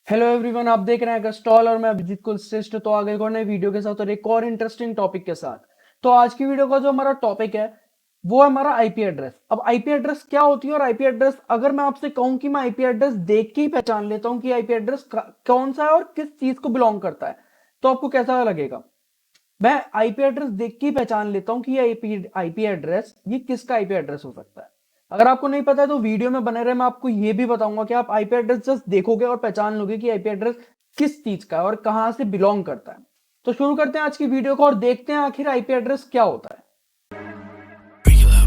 Hello everyone, आप देख रहे हैं स्टॉल और मैं अभिजीत कुलश्रेष्ठ। तो आगे एक और नए वीडियो के साथ और एक और इंटरेस्टिंग टॉपिक के साथ। तो आज की वीडियो का जो हमारा टॉपिक है वो है हमारा आईपी एड्रेस। अब आईपी एड्रेस क्या होती है और आईपी एड्रेस अगर मैं आपसे कहूं कि मैं आईपी एड्रेस देख के ही पहचान लेता हूं कि आईपी एड्रेस कौन सा है और किस चीज को बिलोंग करता है, तो आपको कैसा लगेगा? मैं आईपी एड्रेस देख के ही पहचान लेता हूं कि ये आईपी एड्रेस ये किसका आईपी एड्रेस हो सकता है। अगर आपको नहीं पता है तो वीडियो में बने रहे, मैं आपको ये भी बताऊंगा कि आप आईपी एड्रेस जस्ट देखोगे और पहचान लोगे कि आईपी एड्रेस किस चीज का है और कहां से बिलोंग करता है। तो शुरू करते हैं आज की वीडियो को और देखते हैं आखिर आईपी एड्रेस क्या होता है।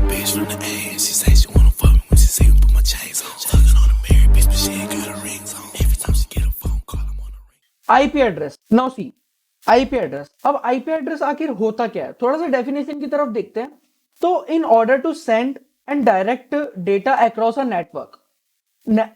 Bitch from the A, and she say she wanna fuck me when she see me put my chains on. Fucking on a married bitch, but she ain't got her rings on. Every time she get a phone call, I'm on the ring. IP address, now see IP address. अब IP address आखिर होता क्या है, थोड़ा सा definition की तरफ देखते हैं। तो in order to send and direct data across a network,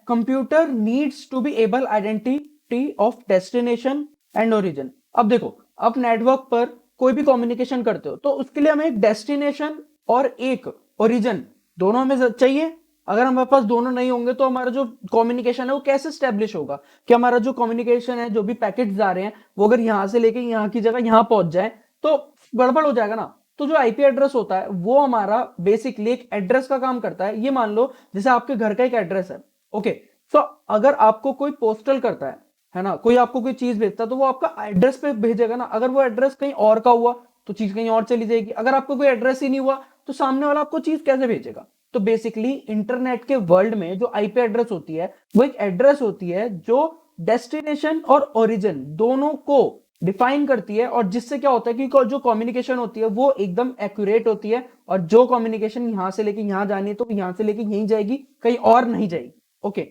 computer needs to be able identity of destination and origin. अब देखो, आप नेटवर्क पर कोई भी कम्युनिकेशन करते हो तो उसके लिए हमें एक डेस्टिनेशन और एक ओरिजिन दोनों हमें चाहिए। अगर हमारे पास दोनों नहीं होंगे तो हमारा जो कम्युनिकेशन है वो कैसे स्टेब्लिश होगा कि हमारा जो कम्युनिकेशन है, जो भी पैकेट्स जा रहे हैं वो अगर यहां से लेके यहां की जगह यहां पहुंच जाए तो गड़बड़ हो जाएगा ना। तो जो आईपी एड्रेस होता है वो हमारा बेसिकली एक एड्रेस का काम करता है। ये मान लो जैसे आपके घर का एक एड्रेस है, ओके। सो अगर आपको कोई पोस्टल करता है ना, कोई आपको कोई चीज भेजता है तो वो आपका एड्रेस पे भेजेगा ना। अगर वो एड्रेस कहीं और का हुआ तो चीज कहीं और चली जाएगी। अगर आपको कोई एड्रेस ही नहीं हुआ तो सामने वाला आपको चीज कैसे भेजेगा? तो बेसिकली इंटरनेट के वर्ल्ड में जो आईपी एड्रेस होती है वो एक एड्रेस होती है जो डेस्टिनेशन और ओरिजिन दोनों को डिफाइन करती है, और जिससे क्या होता है कि जो कम्युनिकेशन होती है वो एकदम एक्यूरेट होती है। और जो कम्युनिकेशन यहां से लेके यहां जानी है तो यहां से लेके यहीं जाएगी, कहीं और नहीं जाएगी। Okay,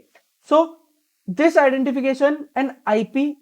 so this identification and IP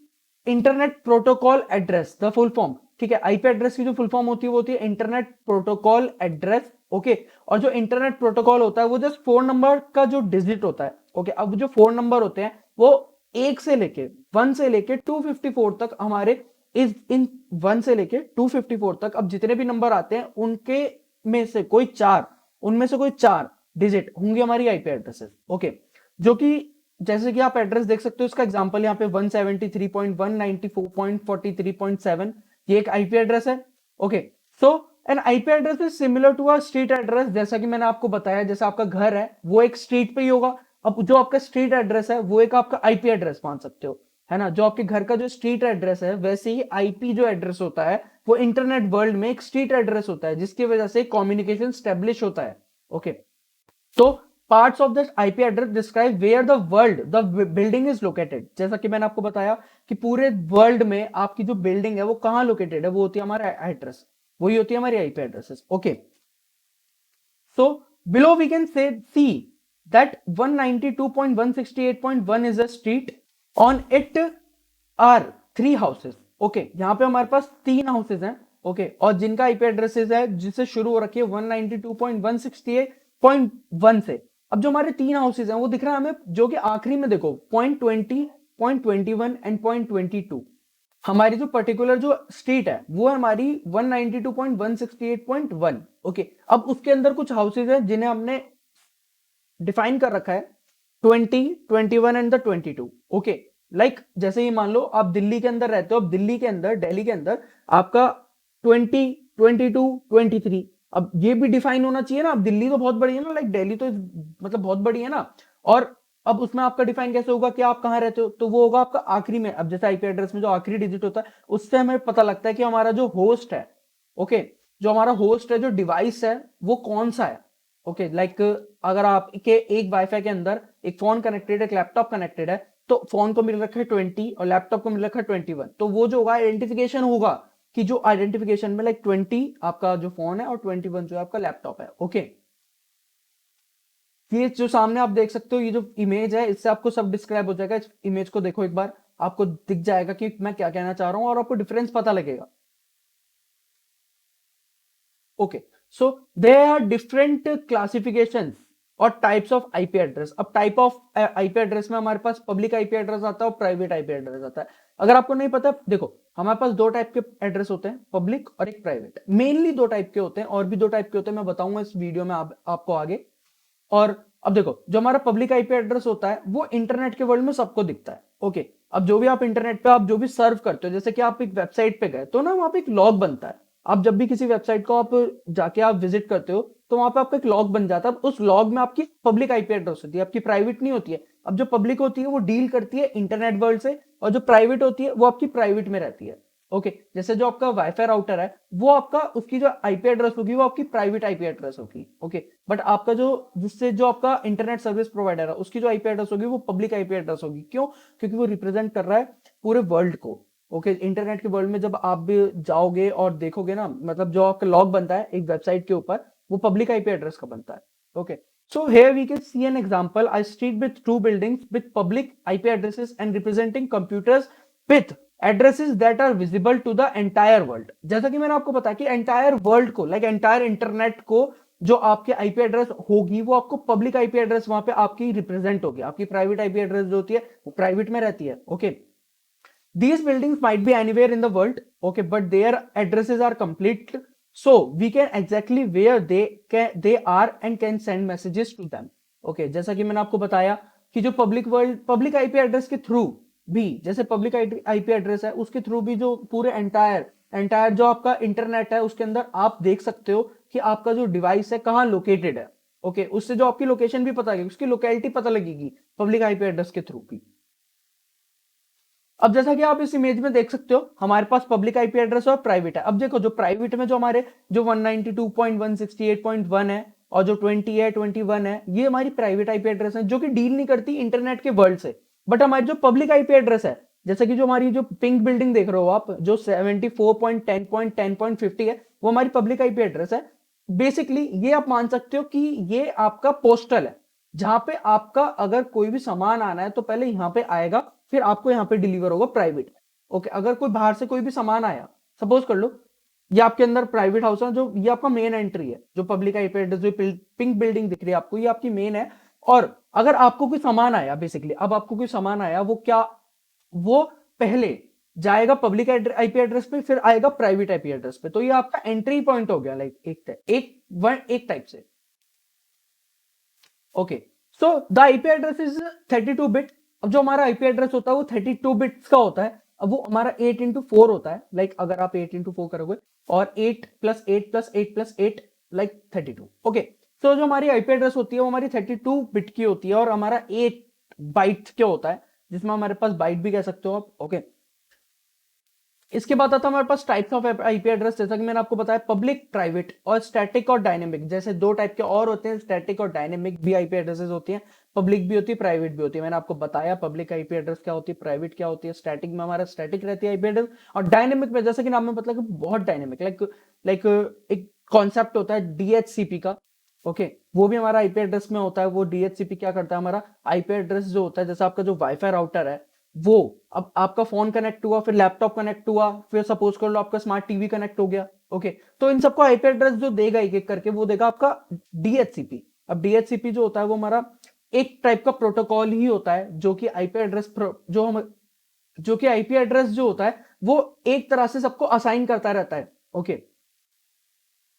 internet protocol address the full form. ठीक है, आईपी एड्रेस की जो फुल फॉर्म होती है वो होती है इंटरनेट प्रोटोकॉल एड्रेस। ओके, और जो इंटरनेट प्रोटोकॉल होता है वो जस्ट फोन नंबर का जो डिजिट होता है। ओके, अब जो फोन नंबर होते हैं वो एक से लेके 1 से लेके 254 तक हमारे इस इन 1 से लेके 254 तक अब जितने भी नंबर आते हैं उनके में से कोई चार उनमें से कोई चार डिजिट होंगे हमारी आईपी एड्रेसेस। ओके, जो कि जैसे कि आप एड्रेस देख सकते हो, इसका एग्जांपल यहाँ पे 173.194.43.7 ये एक आईपी एड्रेस है। Okay, so an IP address is similar to a street address. जैसा कि मैंने आपको बताया, जैसे आपका घर है वो एक स्ट्रीट पे ही होगा। अब जो आपका स्ट्रीट एड्रेस है वो एक आपका आईपी एड्रेस मान सकते हो, है ना। जो आपके घर का जो स्ट्रीट एड्रेस है वैसे ही आईपी जो एड्रेस होता है वो इंटरनेट वर्ल्ड में एक स्ट्रीट एड्रेस होता है जिसकी वजह से कम्युनिकेशन स्टेब्लिश होता है। ओके, तो parts of this IP address describe where the building is located. जैसा कि मैंने आपको बताया कि पूरे वर्ल्ड में आपकी जो बिल्डिंग है वो कहां लोकेटेड है, वो होती है हमारा एड्रेस, वही होती है हमारी IP addresses. Okay, so below we can say see that 192.168.1 is a street, on it are 3 houses. Okay, यहां पे हमारे पास 3 हाउसेस हैं। ओके, और जिनका आईपी एड्रेसेस है जिससे शुरू हो रखी है 192.168.1 से। अब जो हमारे 3 हाउसेस हैं वो दिख रहा है हमें, जो कि आखिरी में देखो 0.20, 0.21 एंड 0.22। हमारी जो पर्टिकुलर जो स्ट्रीट है वो है हमारी 192.168.1। ओके, अब उसके अंदर कुछ हाउसेज हैं जिन्हें हमने डिफाइन कर रखा है 20, 21 एंड द 22। ओके, लाइक जैसे ही मान लो आप दिल्ली के अंदर रहते हो, अब दिल्ली के अंदर, दिल्ली के अंदर आपका 20, 22, 23। अब ये भी डिफाइन होना चाहिए ना। अब दिल्ली तो बहुत बड़ी है ना, लाइक दिल्ली तो मतलब बहुत बड़ी है ना। और अब उसमें आपका डिफाइन कैसे होगा कि आप कहां रहते हो, तो वो होगा आपका आखिरी में। अब जैसे आईपी एड्रेस में जो आखिरी डिजिट होता है उससे हमें पता लगता है कि हमारा जो होस्ट है, ओके, जो हमारा होस्ट है, जो डिवाइस है वो कौन सा है। ओके, लाइक अगर आपके एक वाईफाई के अंदर एक फोन कनेक्टेड है, एक लैपटॉप कनेक्टेड है, तो फोन को मिल रखा है 20 और लैपटॉप को मिल रखा है 21। तो वो जो होगा आइडेंटिफिकेशन होगा कि जो आइडेंटिफिकेशन में लाइक 20 आपका जो फोन है और 21 जो है आपका लैपटॉप है। ओके, ये जो सामने आप देख सकते हो, ये जो इमेज है इससे आपको सब डिस्क्राइब हो जाएगा। इस इमेज को देखो एक बार, आपको दिख जाएगा कि मैं क्या कहना चाह रहा हूं और आपको डिफरेंस पता लगेगा। Okay, so there are different classifications और टाइप्स ऑफ आईपी एड्रेस। अब टाइप ऑफ आईपी एड्रेस में हमारे पास पब्लिक आईपी एड्रेस आता है और प्राइवेट आईपी एड्रेस आता है। अगर आपको नहीं पता, देखो हमारे पास 2 टाइप के एड्रेस होते हैं, पब्लिक और एक प्राइवेट। मेनली 2 टाइप के होते हैं, और भी 2 टाइप के होते हैं, मैं बताऊंगा इस वीडियो में आपको आगे। और अब देखो, जो हमारा पब्लिक आईपी एड्रेस होता है वो इंटरनेट के वर्ल्ड में सबको दिखता है। ओके, अब जो भी आप इंटरनेट पे आप जो भी सर्व करते हो, जैसे कि आप एक वेबसाइट पे गए तो ना वहाँ पे एक लॉग बनता है। आप जब भी किसी वेबसाइट को आप जाके आप विजिट करते हो तो वहाँ पे आपका एक लॉग बन जाता है। उस लॉग में आपकी पब्लिक आईपी एड्रेस होती है, आपकी प्राइवेट नहीं होती है। अब जो पब्लिक होती है वो डील करती है इंटरनेट वर्ल्ड से, और जो प्राइवेट होती है वो आपकी प्राइवेट में रहती है। ओके, जैसे जो आपका वाईफाई राउटर है वो आपका, उसकी जो आईपी एड्रेस होगी वो आपकी प्राइवेट आईपी एड्रेस होगी। ओके, बट आपका जो, जिससे जो आपका इंटरनेट सर्विस प्रोवाइडर है उसकी जो आईपी एड्रेस होगी वो पब्लिक आईपी एड्रेस होगी। क्यों? क्योंकि वो रिप्रेजेंट कर रहा है पूरे वर्ल्ड को। ओके, इंटरनेट के वर्ल्ड में जब आप भी जाओगे और देखोगे ना, मतलब जो आपका लॉग बनता है एक वेबसाइट के ऊपर वो पब्लिक आईपी एड्रेस का बनता है। Okay, so here we can see an example, a street with two buildings with public IP addresses and representing computers with addresses that are visible to the entire world। जैसा कि मैंने आपको बताया कि entire world को, like entire internet को, जो आपके आईपी एड्रेस होगी वो आपको पब्लिक आईपी एड्रेस वहां पे आपकी रिप्रेजेंट होगी। आपकी प्राइवेट आईपी एड्रेस जो होती है वो प्राइवेट में रहती है। Okay, these buildings might be anywhere in the world, okay, but their addresses are complete, so we can exactly where they are and can send messages to them। okay, जैसा कि मैंने आपको बताया कि जो पब्लिक आईपी एड्रेस के through भी, जैसे पब्लिक आईपी एड्रेस है उसके थ्रू भी जो पूरे एंटायर जो आपका इंटरनेट है उसके अंदर आप देख सकते हो कि आपका जो डिवाइस है कहाँ लोकेटेड है। ओके, उससे जो आपकी लोकेशन भी पता लगेगी, उसकी लोकेलिटी पता लगेगी पब्लिक आईपी एड्रेस के थ्रू भी। अब जैसा कि आप इस इमेज में देख सकते हो हमारे पास पब्लिक आईपी एड्रेस और प्राइवेट है। अब देखो जो प्राइवेट में जो हमारे जो 192.168.1 है और जो 20 है 21 है, ये हमारी प्राइवेट आईपी एड्रेस है जो कि डील नहीं करती इंटरनेट के वर्ल्ड से। बट हमारी जो पब्लिक आईपी एड्रेस है, जैसे कि जो हमारी जो पिंक बिल्डिंग देख रहे हो आप, जो 74.10.10.50 है, वो हमारी पब्लिक आईपी एड्रेस है। बेसिकली ये आप मान सकते हो कि ये आपका पोस्टल है, जहां पे आपका अगर कोई भी सामान आना है तो पहले यहाँ पे आएगा, फिर आपको यहाँ पे डिलीवर होगा प्राइवेट। ओके, अगर कोई बाहर से कोई भी सामान आया, सपोज कर लो ये आपके अंदर प्राइवेट हाउस है, जो ये आपका मेन एंट्री है, जो पब्लिक आईपी एड्रेस जो पिंक बिल्डिंग दिख रही है आपको, ये आपकी मेन है। और अगर आपको कोई सामान आया, बेसिकली अब आपको कोई सामान आया, वो क्या, वो पहले जाएगा पब्लिक आईपी एड्रेस पे, फिर आएगा प्राइवेट आईपी एड्रेस पे। तो ये आपका एंट्री पॉइंट हो गया, लाइक एक टाइप से। Okay, so the IP address is 32 bit. अब जो हमारा आईपी एड्रेस होता है वो 32 बिट्स का होता है। अब वो हमारा 8 इंटू 4 होता है, लाइक अगर आप 8 इंटू 4 करोगे, और 8 plus 8 plus 8 plus 8 like 32। Okay, तो जो हमारी आईपी एड्रेस होती है वो हमारी 32 बिट की होती है, और हमारा 8 बाइट क्या होता है, जिसमें हमारे पास बाइट भी कह सकते हो आप। ओके, इसके बाद आता है हमारे पास टाइप्स ऑफ आईपी एड्रेस, जैसा कि मैंने आपको बताया पब्लिक, प्राइवेट और स्टैटिक और डायनेमिक। जैसे दो टाइप के और होते हैं, स्टैटिक और डायनेमिक भी आईपी एड्रेसेस होती हैं। पब्लिक भी होती है, प्राइवेट भी होती है। मैंने आपको बताया पब्लिक आईपी एड्रेस क्या होती है, प्राइवेट क्या होती है। स्टैटिक में हमारा स्टैटिक रहती है आईपी एड्रेस, और डायनेमिक में जैसा कि नाम में मतलब कि बहुत डायनेमिक, लाइक एक कॉन्सेप्ट होता है डीएचसीपी का। ओके, वो भी हमारा आईपी एड्रेस में होता है। वो डीएचसीपी क्या करता है, हमारा आईपी एड्रेस जो होता है, जैसे आपका जो वाईफाई राउटर है, वो अब आपका फोन कनेक्ट हुआ, फिर लैपटॉप कनेक्ट हुआ, फिर सपोज कर लो आपका स्मार्ट टीवी कनेक्ट हो गया। ओके, तो इन सबको आईपी एड्रेस जो देगा एक एक करके, वो देगा आपका डीएचसीपी। अब डीएचसीपी जो होता है वो हमारा एक टाइप का प्रोटोकॉल ही होता है, जो कि आईपी एड्रेस जो होता है वो एक तरह से सबको असाइन करता रहता है। ओके,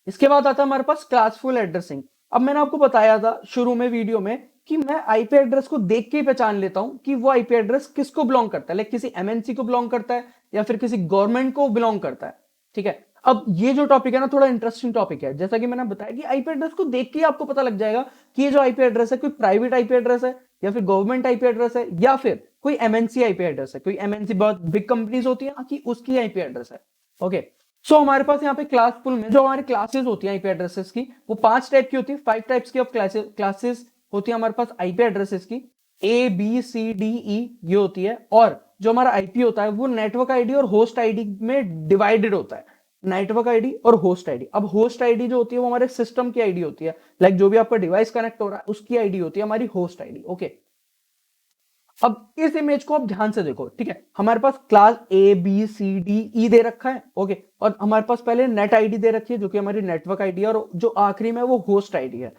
इसके बाद आता है हमारे पास क्लासफुल एड्रेसिंग। अब मैंने आपको बताया था शुरू में वीडियो में कि मैं आईपी एड्रेस को देख के ही पहचान लेता हूं कि वो आईपी एड्रेस किसको बिलोंग करता है, लाइक किसी एमएनसी को बिलोंग करता है या फिर किसी गवर्नमेंट को बिलोंग करता है। ठीक है, अब ये जो टॉपिक है ना, थोड़ा इंटरेस्टिंग टॉपिक है। जैसा कि मैंने बताया कि आईपी एड्रेस को देख के ही आपको पता लग जाएगा कि ये जो आईपी एड्रेस है कोई प्राइवेट आईपी एड्रेस है या फिर गवर्नमेंट आईपी एड्रेस है या फिर कोई एमएनसी आईपी एड्रेस है। कोई एमएनसी बहुत बिग कंपनीज होती है कि उसकी आईपी एड्रेस है। ओके, सो हमारे पास यहाँ पे क्लासफुल में जो हमारी क्लासेस होती हैं आईपी एड्रेसेस की, वो 5 टाइप की होती है। 5 टाइप्स की ऑफ क्लासेस होती है हमारे पास आईपी एड्रेसेस की। ए बी सी डी ई ये होती है। और जो हमारा आईपी होता है वो नेटवर्क आईडी और होस्ट आईडी में डिवाइडेड होता है। नेटवर्क आईडी और होस्ट आईडी। अब होस्ट आईडी जो होती है वो हमारे सिस्टम की आईडी होती है, लाइक जो भी आपका डिवाइस कनेक्ट हो रहा है उसकी आईडी होती है हमारी होस्ट आईडी। ओके, अब इस इमेज को आप ध्यान से देखो। ठीक है, हमारे पास class A B C D E दे रखा है। ओके, और हमारे पास पहले नेट आईडी दे रखी है जो कि हमारी नेटवर्क आईडी है, और जो आखिरी में वो होस्ट आईडी है।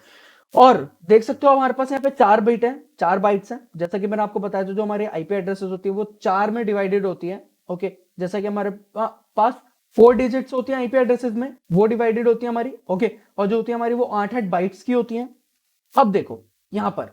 और देख सकते हो हमारे पास यहाँ पे 4 बिट है, 4 बाइट्स हैं। जैसा कि मैंने आपको बताया था जो हमारी आईपी एड्रेसेस होती है वो 4 में डिवाइडेड होती है। ओके, जैसा कि हमारे पास 4 डिजिट्स होती हैं आईपी एड्रेसेस में, वो डिवाइडेड होती है हमारी। ओके, और जो होती है हमारी वो 8-8 बाइट्स की होती हैं। अब देखो यहाँ पर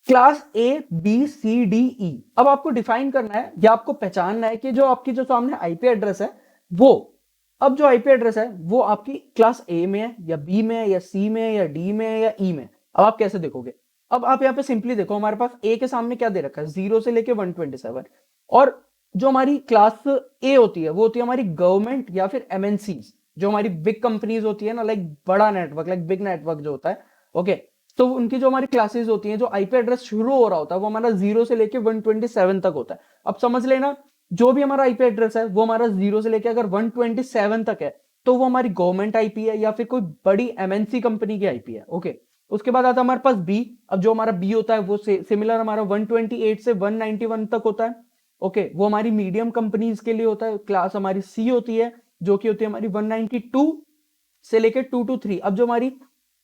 class A B C D E. अब आपको डिफाइन करना है या आपको पहचानना है कि जो आपकी जो सामने आईपी एड्रेस है वो, अब जो आईपी एड्रेस है वो आपकी क्लास ए में है या बी में है या सी में है या डी में है या ई में। अब आप कैसे देखोगे? अब आप यहाँ पे सिंपली देखो, हमारे पास ए के सामने क्या दे रखा है, 0 से लेके 127। और जो हमारी क्लास ए होती है वो होती है हमारी गवर्नमेंट या फिर एमएनसी, जो हमारी बिग कंपनीज होती है ना, लाइक बड़ा नेटवर्क, लाइक बिग नेटवर्क जो होता है। ओके, तो उनकी जो हमारी क्लासेस होती हैं, जो आईपी एड्रेस शुरू हो रहा होता है वो हमारा 0 से लेके 127 तक होता है। अब समझ लेना, जो भी हमारा आईपी एड्रेस है वो हमारा 0 से लेके अगर 127 तक है तो वो हमारी गवर्नमेंट आईपी है या फिर कोई बड़ी एमएनसी कंपनी की आईपी है। ओके, उसके बाद आता है हमारे पास बी। अब जो हमारा बी होता है वो सिमिलर हमारा 128 से 191 तक होता है। ओके, वो हमारी मीडियम कंपनीज के लिए होता है। क्लास हमारी सी होती है जो कि होती है हमारी 192 से लेके 223। अब जो हमारी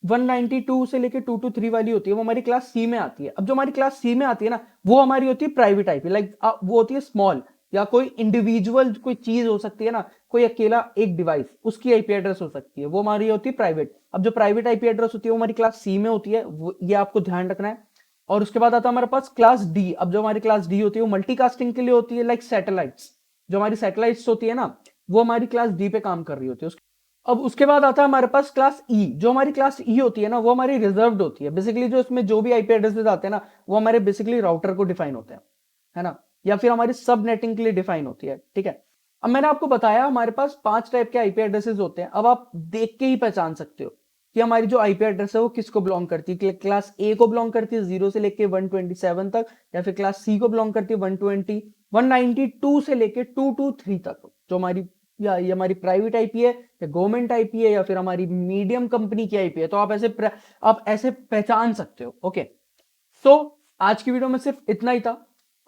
192 से लेके 223 वाली होती है वो हमारी क्लास सी में आती है। अब जो हमारी क्लास सी में आती है ना वो हमारी होती है प्राइवेट आईपी, लाइक वो होती है स्मॉल, या कोई इंडिविजुअल कोई चीज हो सकती है ना, कोई अकेला एक डिवाइस, उसकी आईपी एड्रेस हो सकती है, वो हमारी होती है प्राइवेट। अब जो प्राइवेट आईपी एड्रेस होती है वो हमारी क्लास सी में होती है, ये आपको ध्यान रखना है। और उसके बाद आता है हमारे पास क्लास डी। अब जो हमारी क्लास डी होती है वो मल्टीकास्टिंग के लिए होती है, लाइक सैटेलाइट्स, जो हमारी सैटेलाइट्स होती है ना वो हमारी क्लास डी पे काम कर रही होती है। अब उसके बाद आता है हमारे पास क्लास ई। जो हमारी क्लास ई होती है ना वो हमारी रिजर्व्ड होती है। बेसिकली जो इसमें जो भी आईपी एड्रेसेस आते हैं ना वो हमारे बेसिकली राउटर को डिफाइन होते हैं, है ना, या फिर हमारी सब नेटिंग के लिए डिफाइन होती है। ठीक है, अब मैंने आपको बताया हमारे पास 5 टाइप के आईपी एड्रेसेस होते हैं। अब आप देख के ही पहचान सकते हो कि हमारी जो आईपी एड्रेस है वो किसको बिलोंग करती है। क्लास ए को बिलोंग करती है 0 से लेके 127 तक, या फिर क्लास सी को बिलोंग करती है 120 192 से लेके 223 तक, जो हमारी या ये हमारी प्राइवेट आईपी है या गवर्नमेंट आईपी है या फिर हमारी मीडियम कंपनी की आईपी है। तो आप ऐसे पहचान सकते हो। ओके, सो आज की वीडियो में सिर्फ इतना ही था।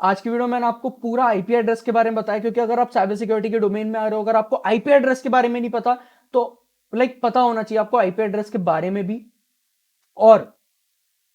आज की वीडियो में मैंने आपको पूरा आईपी एड्रेस के बारे में बताया, क्योंकि अगर आप साइबर सिक्योरिटी के डोमेन में आ रहे हो, अगर आपको आईपी एड्रेस के बारे में नहीं पता तो लाइक पता होना चाहिए आपको आईपी एड्रेस के बारे में भी। और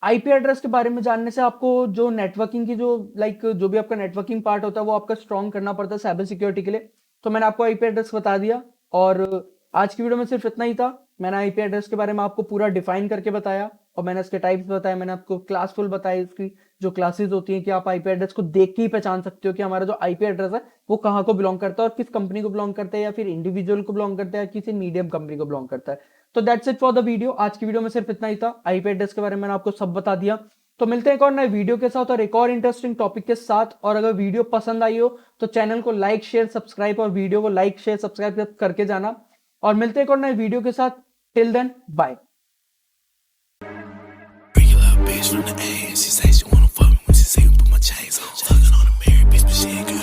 आईपी एड्रेस के बारे में जानने से आपको जो नेटवर्किंग की जो भी आपका नेटवर्किंग पार्ट होता है वो आपका स्ट्रॉन्ग करना पड़ता है साइबर सिक्योरिटी के लिए। तो मैंने आपको आईपी एड्रेस बता दिया, और आज की वीडियो में सिर्फ इतना ही था। मैंने आईपी एड्रेस के बारे में आपको पूरा डिफाइन करके बताया, और मैंने इसके टाइप्स बताए, मैंने आपको क्लासफुल बताया, इसकी जो क्लासेस होती हैं कि आप आईपी एड्रेस को देख के ही पहचान सकते हो कि हमारा जो आईपी एड्रेस है वो कहाँ को बिलोंग करता है और किस कंपनी को बिलोंग करता है, या फिर इंडिविजुअल को बिलोंग करता है या किसी मीडियम कंपनी को बिलोंग करता है। तो that's it for the video. आज की वीडियो में सिर्फ इतना ही था। आईपी एड्रेस के बारे में मैंने आपको सब बता दिया। तो मिलते हैं एक और नए वीडियो के साथ और एक और इंटरेस्टिंग टॉपिक के साथ। और अगर वीडियो पसंद आई हो तो चैनल को लाइक शेयर सब्सक्राइब, और वीडियो को लाइक शेयर सब्सक्राइब करके जाना। और मिलते हैं एक और नए वीडियो के साथ। Till then, bye. Regular bitch from the A, and she say she wanna fuck me when she see me put my chains on. Fucking on a married bitch, but she ain't got